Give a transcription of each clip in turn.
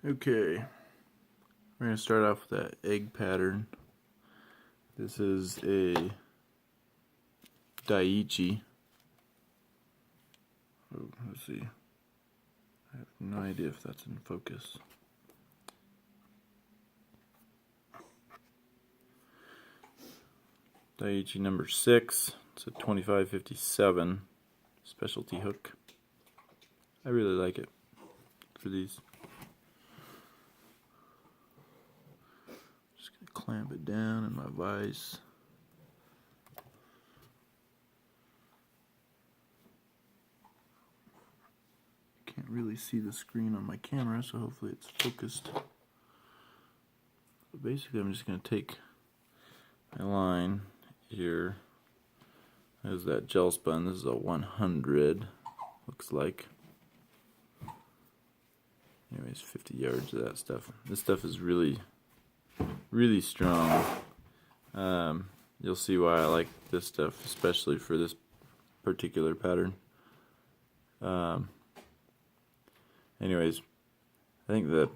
Okay, we're going to start off with that egg pattern. This is a Daiichi. Oh, let's see. I have no idea if that's in focus. Daiichi number 6. It's a 2557 specialty hook. I really like it for these. Just gonna clamp it down in my vise. Can't really see the screen on my camera, so hopefully it's focused. But basically, I'm just gonna take my line here. There's that gel spun. This is a 100. Looks like. Anyways, 50 yards of that stuff. This stuff is really strong. You'll see why I like this stuff, especially for this particular pattern. Anyways, I think the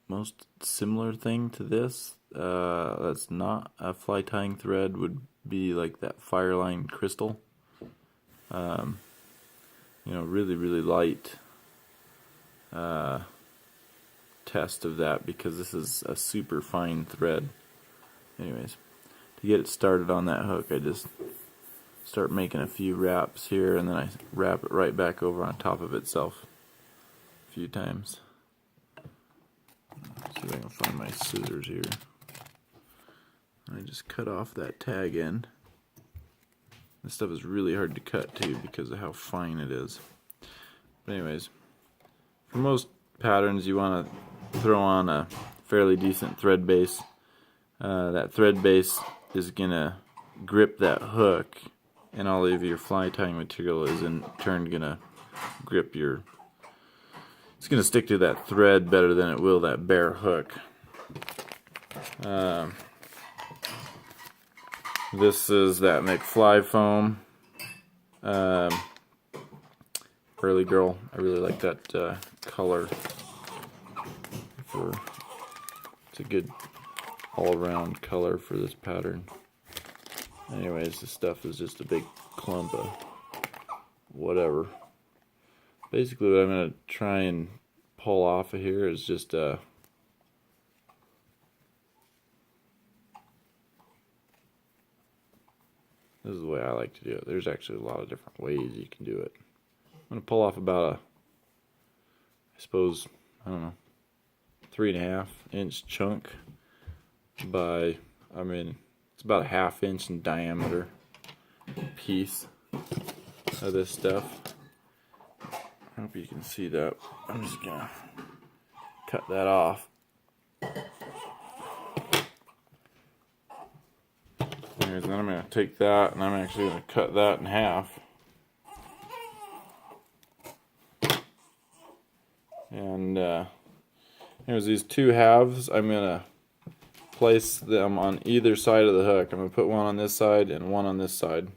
most similar thing to this, that's not a fly tying thread, would be like that Fireline crystal. Really light test of that, because this is a super fine thread. Anyways, to get it started on that hook, I just start making a few wraps here, and then I wrap it right back over on top of itself a few times. See if I can find my scissors here. I just cut off that tag end. This stuff is really hard to cut too because of how fine it is. But anyways, for most patterns you want to throw on a fairly decent thread base. That thread base is going to grip that hook, and all of your fly tying material is in turn going to grip your... It's going to stick to that thread better than it will that bare hook. This is that McFly foam. Early Girl. I really like that color. It's a good all-around color for this pattern. Anyways, this stuff is just a big clump of whatever. Basically, what I'm going to try and pull off of here is just this is the way I like to do it. There's actually a lot of different ways you can do it. I'm going to pull off about I suppose, 3.5 inch chunk by, it's about a 1/2 inch in diameter piece of this stuff. I hope you can see that. I'm just gonna cut that off. Anyways, then I'm gonna take that and I'm actually gonna cut that in half. And anyways, these two halves, I'm gonna place them on either side of the hook. I'm gonna put one on this side and one on this side.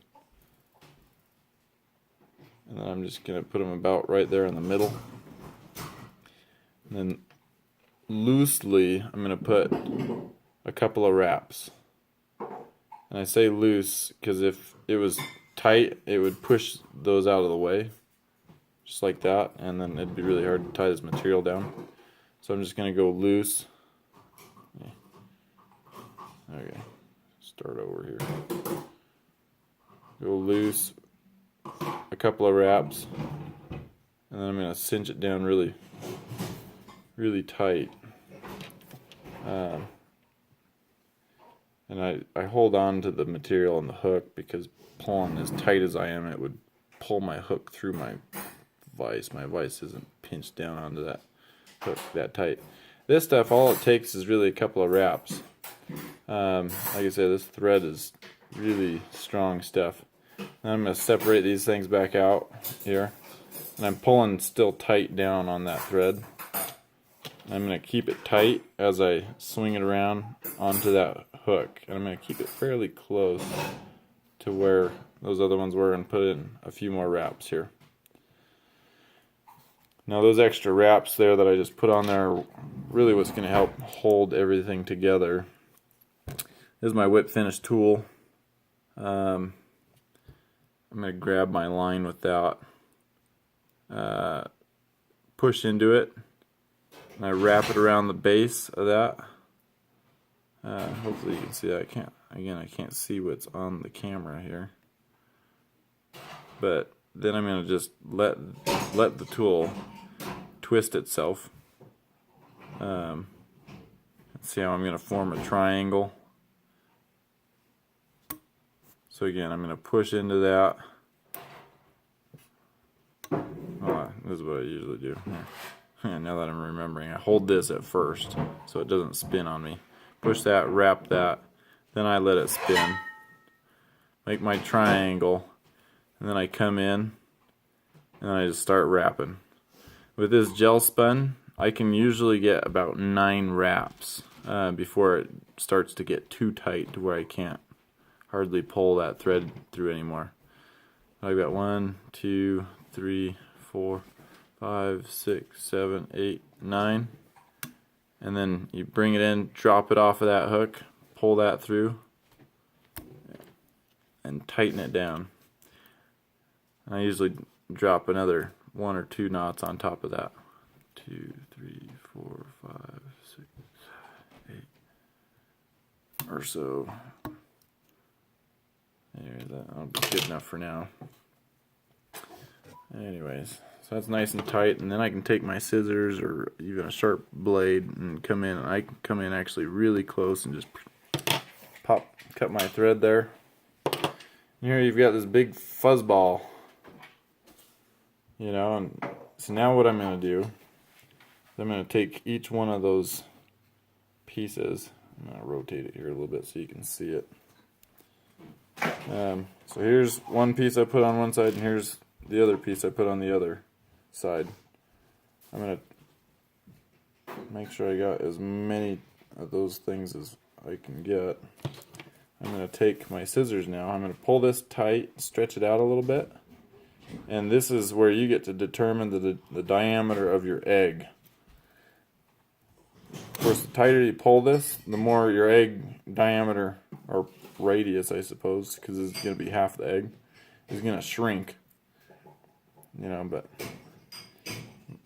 And then I'm just going to put them about right there in the middle. And then loosely, I'm going to put a couple of wraps. And I say loose because if it was tight, it would push those out of the way. Just like that. And then it'd be really hard to tie this material down. So I'm just going to go loose. Okay. Start over here. Go loose. A couple of wraps, and then I'm going to cinch it down really tight. And I hold on to the material on the hook because pulling as tight as I am, it would pull my hook through my vise. My vise isn't pinched down onto that hook that tight. This stuff, all it takes is really a couple of wraps. Like I said, this thread is really strong stuff. Now I'm going to separate these things back out here, and I'm pulling still tight down on that thread. I'm going to keep it tight as I swing it around onto that hook, and I'm going to keep it fairly close to where those other ones were and put in a few more wraps here. Now those extra wraps there that I just put on there are really what's going to help hold everything together. This is my whip finish tool. I'm going to grab my line with that, push into it, and I wrap it around the base of that. Hopefully you can see that. I can't see what's on the camera here. But then I'm going to just let the tool twist itself. See how I'm going to form a triangle. So again, I'm going to push into that. Oh, this is what I usually do. Now that I'm remembering, I hold this at first so it doesn't spin on me. Push that, wrap that, then I let it spin. Make my triangle, and then I come in, and I just start wrapping. With this gel spun, I can usually get about 9 wraps before it starts to get too tight to where I can't hardly pull that thread through anymore. I've got 1, 2, 3, 4, 5, 6, 7, 8, 9. And then you bring it in, drop it off of that hook, pull that through, and tighten it down. And I usually drop another 1 or 2 knots on top of that. 2, 3, 4, 5, 6, 7, 8 or so. Anyway, that'll be good enough for now. Anyways, so that's nice and tight, and then I can take my scissors or even a sharp blade and come in. I can come in actually really close and just cut my thread there. And here you've got this big fuzz ball, you know. And so now what I'm going to do is I'm going to take each one of those pieces. I'm going to rotate it here a little bit so you can see it. So here's one piece I put on one side, and here's the other piece I put on the other side. I'm going to make sure I got as many of those things as I can get. I'm going to take my scissors now. I'm going to pull this tight, stretch it out a little bit, and this is where you get to determine the diameter of your egg. Of course, the tighter you pull this, the more your egg diameter, or radius I suppose, because it's going to be half the egg, is going to shrink. You know, but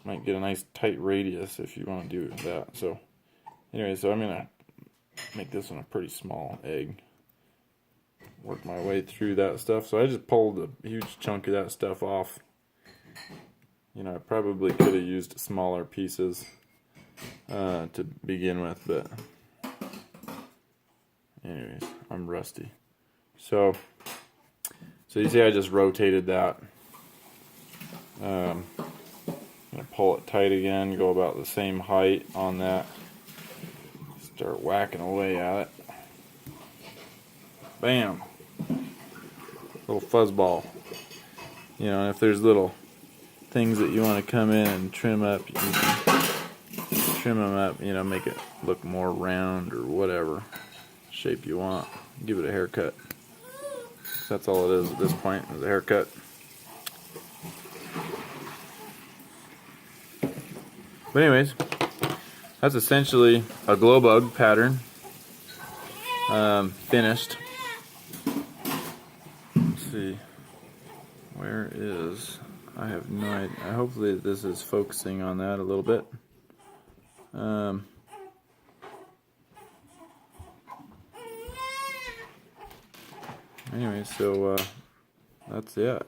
might get a nice tight radius if you want to do that. So anyway, so I'm going to make this one a pretty small egg. Work my way through that stuff. So I just pulled a huge chunk of that stuff off. You know, I probably could have used smaller pieces to begin with, but anyways, I'm rusty. So you see I just rotated that. I'm going to pull it tight again, go about the same height on that. Start whacking away at it. Bam! Little fuzz ball. You know, and if there's little things that you want to come in and trim up, you can trim them up, you know, make it look more round or whatever shape you want. Give it a haircut. That's all it is at this point, is a haircut. But anyways, that's essentially a glow bug pattern finished. Let's see, where is, I have no idea. Hopefully this is focusing on that a little bit. Anyway, so that's it.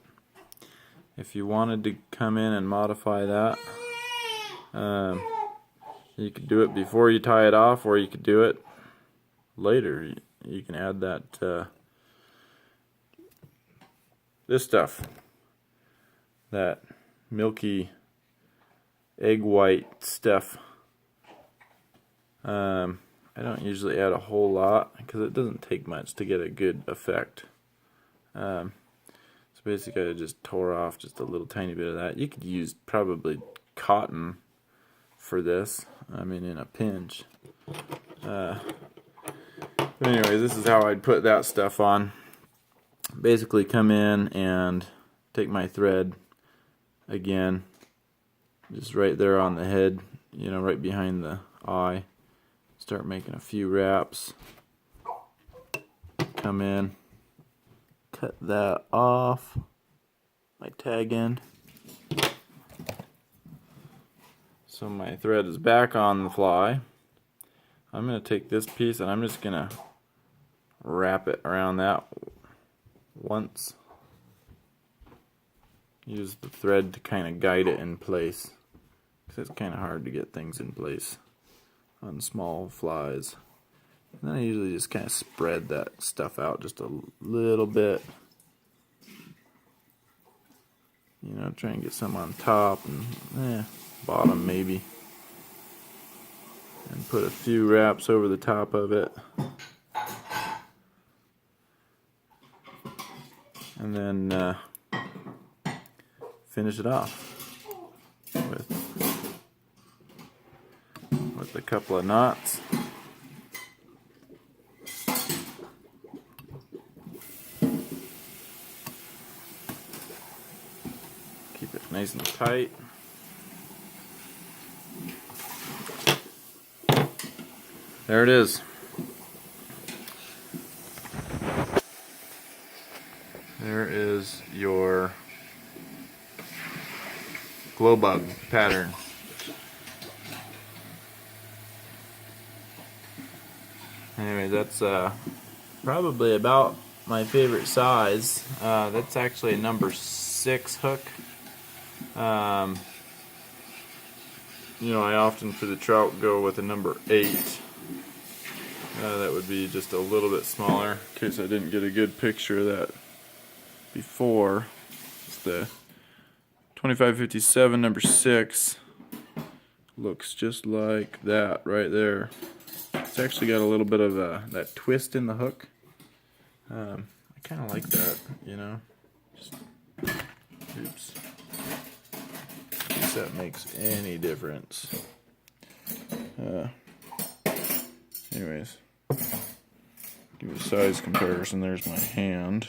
If you wanted to come in and modify that, you could do it before you tie it off, or you could do it later. You can add that this stuff, that milky egg white stuff. I don't usually add a whole lot because it doesn't take much to get a good effect. So basically I just tore off just a little tiny bit of that. You could use probably cotton for this, I mean, in a pinch. But anyways, this is how I'd put that stuff on. Basically come in and take my thread again, just right there on the head, you know, right behind the eye. Start making a few wraps. Come in, cut that off, my tag end. So my thread is back on the fly. I'm going to take this piece and I'm just going to wrap it around that once. Use the thread to kind of guide it in place, because it's kind of hard to get things in place on small flies. And then I usually just kind of spread that stuff out just a little bit. You know, try and get some on top and bottom maybe. And put a few wraps over the top of it. And then finish it off with a couple of knots. Keep it nice and tight. There it is. There is your glow bug pattern. Anyway, that's probably about my favorite size. That's actually a number 6 hook. You know, I often for the trout go with a number 8. That would be just a little bit smaller, in case I didn't get a good picture of that before. It's the 2557 number 6. Looks just like that right there. It's actually got a little bit of that twist in the hook. I kind of like that, you know. Just, oops. If that makes any difference. Anyways, give you a size comparison. There's my hand.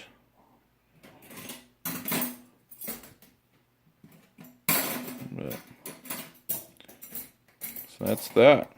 So that's that.